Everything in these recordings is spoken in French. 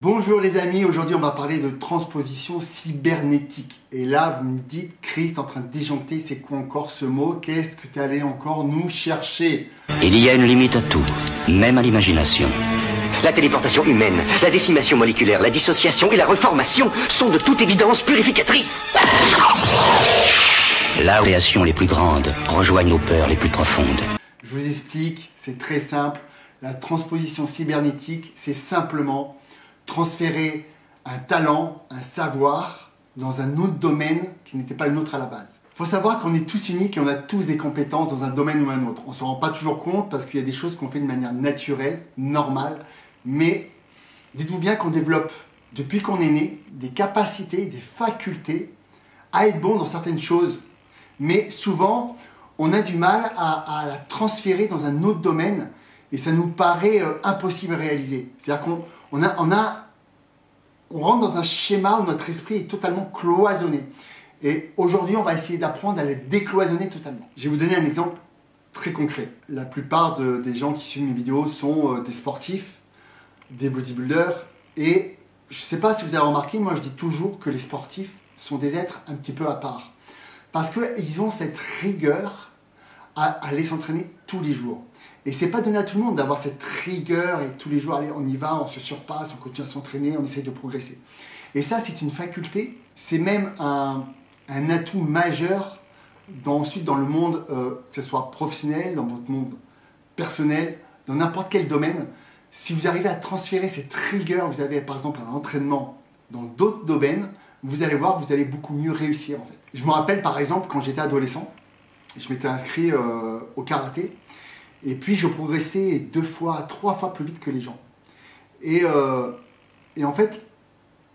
Bonjour les amis, aujourd'hui on va parler de transposition cybernétique. Et là vous me dites, Chris, t'es en train de disjoncter, c'est quoi encore ce mot? Qu'est-ce que t'es allé encore nous chercher? Il y a une limite à tout, même à l'imagination. La téléportation humaine, la décimation moléculaire, la dissociation et la reformation sont de toute évidence purificatrices. La création les plus grandes rejoignent nos peurs les plus profondes. Je vous explique, c'est très simple. La transposition cybernétique, c'est simplement transférer un talent, un savoir dans un autre domaine qui n'était pas le nôtre à la base. Il faut savoir qu'on est tous uniques et on a tous des compétences dans un domaine ou un autre. On ne s'en rend pas toujours compte parce qu'il y a des choses qu'on fait de manière naturelle, normale, mais dites-vous bien qu'on développe, depuis qu'on est né, des capacités, des facultés à être bon dans certaines choses. Mais souvent, on a du mal à la transférer dans un autre domaine et ça nous paraît impossible à réaliser. C'est-à-dire qu'on rentre dans un schéma où notre esprit est totalement cloisonné. Et aujourd'hui, on va essayer d'apprendre à le décloisonner totalement. Je vais vous donner un exemple très concret. La plupart des gens qui suivent mes vidéos sont des sportifs, des bodybuilders. Et je ne sais pas si vous avez remarqué, moi je dis toujours que les sportifs sont des êtres un petit peu à part. Parce qu'ils ont cette rigueur à aller s'entraîner tous les jours. Et c'est pas donné à tout le monde d'avoir cette rigueur et tous les jours, allez, on y va, on se surpasse, on continue à s'entraîner, on essaye de progresser. Et ça, c'est une faculté, c'est même un atout majeur ensuite dans le monde, que ce soit professionnel, dans votre monde personnel, dans n'importe quel domaine. Si vous arrivez à transférer cette rigueur, vous avez par exemple un entraînement dans d'autres domaines, vous allez voir, vous allez beaucoup mieux réussir en fait. Je me rappelle par exemple quand j'étais adolescent, je m'étais inscrit au karaté et puis je progressais 2 fois, 3 fois plus vite que les gens. Et en fait,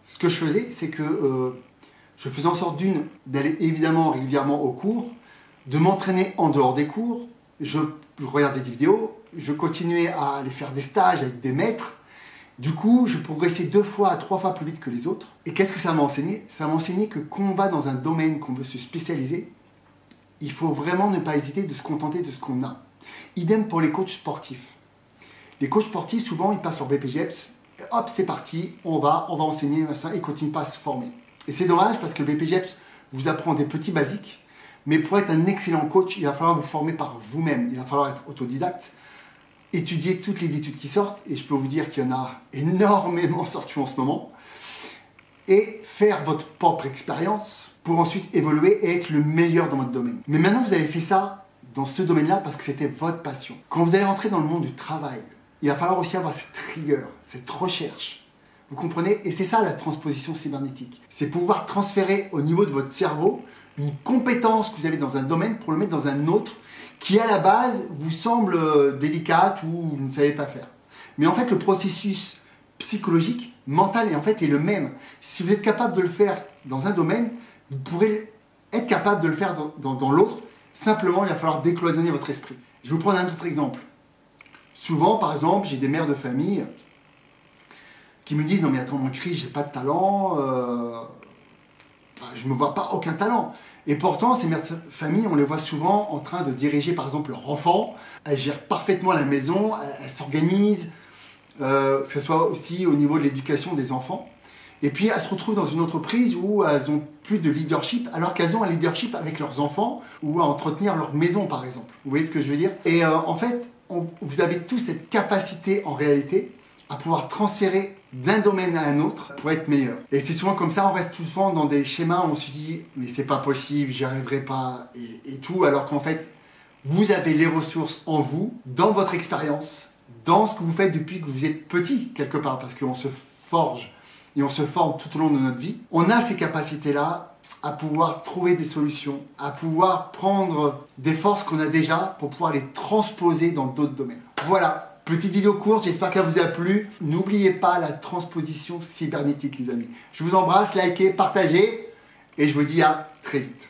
ce que je faisais, c'est que je faisais en sorte d'aller évidemment régulièrement au cours, de m'entraîner en dehors des cours, je regardais des vidéos, je continuais à aller faire des stages avec des maîtres. Du coup, je progressais 2 fois à 3 fois plus vite que les autres. Et qu'est-ce que ça m'a enseigné? Ça m'a enseigné que quand on va dans un domaine, qu'on veut se spécialiser, il faut vraiment ne pas hésiter de se contenter de ce qu'on a. Idem pour les coachs sportifs. Les coachs sportifs, souvent, ils passent sur BPJEPS, et hop, c'est parti, on va enseigner, ça, et ils ne continuent pas à se former. Et c'est dommage parce que le BPJEPS vous apprend des petits basiques, mais pour être un excellent coach, il va falloir vous former par vous-même, il va falloir être autodidacte, étudier toutes les études qui sortent, et je peux vous dire qu'il y en a énormément sorties en ce moment, et faire votre propre expérience pour ensuite évoluer et être le meilleur dans votre domaine. Mais maintenant, vous avez fait ça dans ce domaine-là parce que c'était votre passion. Quand vous allez rentrer dans le monde du travail, il va falloir aussi avoir cette rigueur, cette recherche. Vous comprenez? Et c'est ça la transposition cybernétique. C'est pouvoir transférer au niveau de votre cerveau une compétence que vous avez dans un domaine pour le mettre dans un autre qui à la base vous semble délicate ou vous ne savez pas faire. Mais en fait le processus psychologique, mental est le même. Si vous êtes capable de le faire dans un domaine, vous pourrez être capable de le faire dans l'autre. Simplement, il va falloir décloisonner votre esprit. Je vais vous prendre un autre exemple. Souvent, par exemple, j'ai des mères de famille qui me disent « Non mais attends, mon Chris, j'ai pas de talent, je me vois pas aucun talent. » Et pourtant, ces mères de famille, on les voit souvent en train de diriger par exemple leur enfant. Elles gèrent parfaitement la maison, elles s'organisent, que ce soit aussi au niveau de l'éducation des enfants. Et puis elles se retrouvent dans une entreprise où elles ont plus de leadership, alors qu'elles ont un leadership avec leurs enfants ou à entretenir leur maison par exemple. Vous voyez ce que je veux dire? Et en fait, vous avez tous cette capacité en réalité à pouvoir transférer d'un domaine à un autre pour être meilleur. Et c'est souvent comme ça, on reste souvent dans des schémas où on se dit mais c'est pas possible, j'y arriverai pas et tout, alors qu'en fait, vous avez les ressources en vous, dans votre expérience, dans ce que vous faites depuis que vous êtes petit quelque part, parce qu'on se forge et on se forme tout au long de notre vie. On a ces capacités-là à pouvoir trouver des solutions, à pouvoir prendre des forces qu'on a déjà pour pouvoir les transposer dans d'autres domaines. Voilà. Petite vidéo courte, j'espère qu'elle vous a plu. N'oubliez pas la transposition cybernétique, les amis. Je vous embrasse, likez, partagez et je vous dis à très vite.